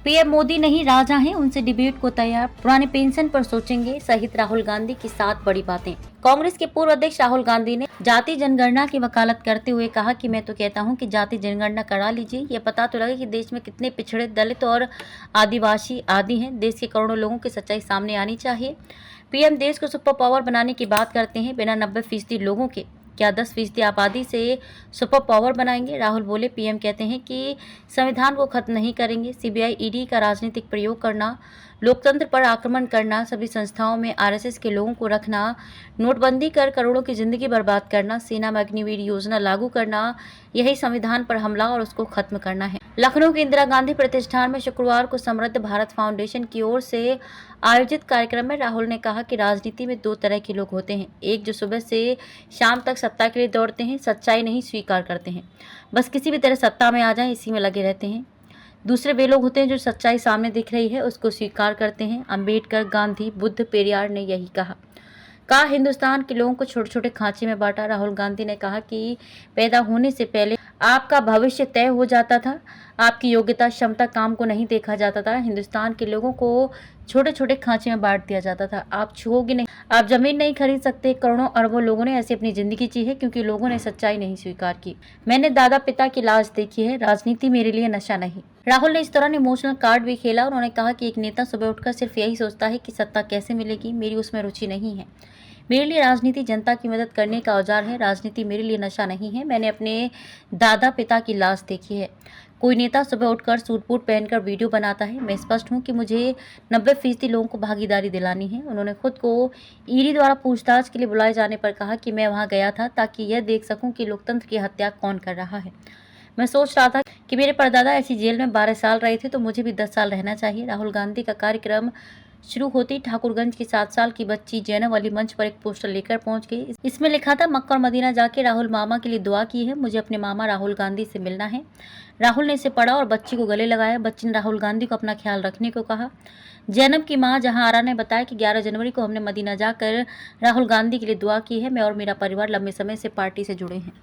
PM Modi नहीं राजा हैं, उनसे डिबेट को तैयार, पुराने पेंशन पर सोचेंगे सहित राहुल गांधी की 7 बड़ी बातें। कांग्रेस के पूर्व अध्यक्ष राहुल गांधी ने जाति जनगणना की वकालत करते हुए कहा कि मैं तो कहता हूं कि जाति जनगणना करा लीजिए, ये पता तो लगे कि देश में कितने पिछड़े, दलित और आदिवासी आदि हैं। देश के करोड़ों लोगों की सच्चाई सामने आनी चाहिए। पीएम देश को सुपर पावर बनाने की बात करते हैं, बिना 90% लोगों के क्या 10% आबादी से सुपर पावर बनाएंगे। राहुल बोले, पीएम कहते हैं कि संविधान को खत्म नहीं करेंगे। सीबीआई ईडी का राजनीतिक प्रयोग करना, लोकतंत्र पर आक्रमण करना, सभी संस्थाओं में आरएसएस के लोगों को रखना, नोटबंदी कर करोड़ों की जिंदगी बर्बाद करना, सेना में अग्निवीर योजना लागू करना, यही संविधान पर हमला और उसको खत्म करना है। लखनऊ के इंदिरा गांधी प्रतिष्ठान में शुक्रवार को समृद्ध भारत फाउंडेशन की ओर से आयोजित कार्यक्रम में राहुल ने कहा कि राजनीति में 2 तरह के लोग होते हैं। एक जो सुबह से शाम तक सत्ता के लिए दौड़ते हैं, सच्चाई नहीं स्वीकार करते हैं, बस किसी भी तरह सत्ता में आ जाएं इसी में लगे रहते हैं। दूसरे वे लोग होते हैं जो सच्चाई सामने दिख रही है उसको स्वीकार करते हैं। अंबेडकर, गांधी, बुद्ध, पेरियार ने यही कहा हिंदुस्तान के लोगों को छोटे छोटे खांचे में बांटा। राहुल गांधी ने कहा कि पैदा होने से पहले आपका भविष्य तय हो जाता था, आपकी योग्यता, क्षमता, काम को नहीं देखा जाता था। हिंदुस्तान के लोगों को छोटे छोटे खांचे में बांट दिया जाता था। आप छुओगे नहीं, आप जमीन नहीं खरीद सकते। करोड़ों अरबों लोगों ने ऐसी अपनी जिंदगी जी है क्योंकि लोगों ने सच्चाई नहीं स्वीकार की। मैंने दादा पिता की लाश देखी है, राजनीति मेरे लिए नशा नहीं। राहुल ने इस दौरान इमोशनल कार्ड भी खेला। उन्होंने कहा कि एक नेता सुबह उठकर सिर्फ यही सोचता है कि सत्ता कैसे मिलेगी, मेरी उसमें रुचि नहीं है। मेरे लिए राजनीति जनता की मदद करने का औजार है, राजनीति मेरे लिए नशा नहीं है। मैंने अपने दादा पिता की लाश देखी है। कोई नेता सुबह उठकर सूट बूट पहनकर वीडियो बनाता है। मैं स्पष्ट हूं कि मुझे 90% लोगों को भागीदारी दिलानी है। उन्होंने खुद को ईडी द्वारा पूछताछ के लिए बुलाए जाने पर कहा कि मैं वहां गया था ताकि यह देख सकूं कि लोकतंत्र की हत्या कौन कर रहा है। मैं सोच रहा था कि मेरे परदादा ऐसी जेल में 12 साल रहे थे तो मुझे भी 10 साल रहना चाहिए। राहुल गांधी का कार्यक्रम शुरू होते ही ठाकुरगंज की 7 साल की बच्ची जैनब अली मंच पर एक पोस्टर लेकर पहुंच गई। इसमें लिखा था, मक्का और मदीना जाके राहुल मामा के लिए दुआ की है, मुझे अपने मामा राहुल गांधी से मिलना है। राहुल ने इसे पढ़ा और बच्ची को गले लगाया। बच्ची ने राहुल गांधी को अपना ख्याल रखने को कहा। जैनब की मां जहां आरा ने बताया कि 11 जनवरी को हमने मदीना जाकर राहुल गांधी के लिए दुआ की है। मैं और मेरा परिवार लंबे समय से पार्टी से जुड़े हैं।